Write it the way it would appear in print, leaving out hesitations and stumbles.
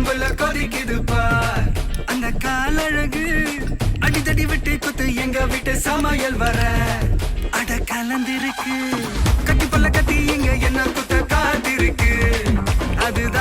உடம்புல கொதிக்குது பார் அந்த காலழகு அடித்தடி விட்டு குத்து எங்க விட்டு சமையல் வர அட கலந்திருக்கு கட்டி பல்ல கட்டி எங்க என்ன குத்த காத்திருக்கு அதுதான்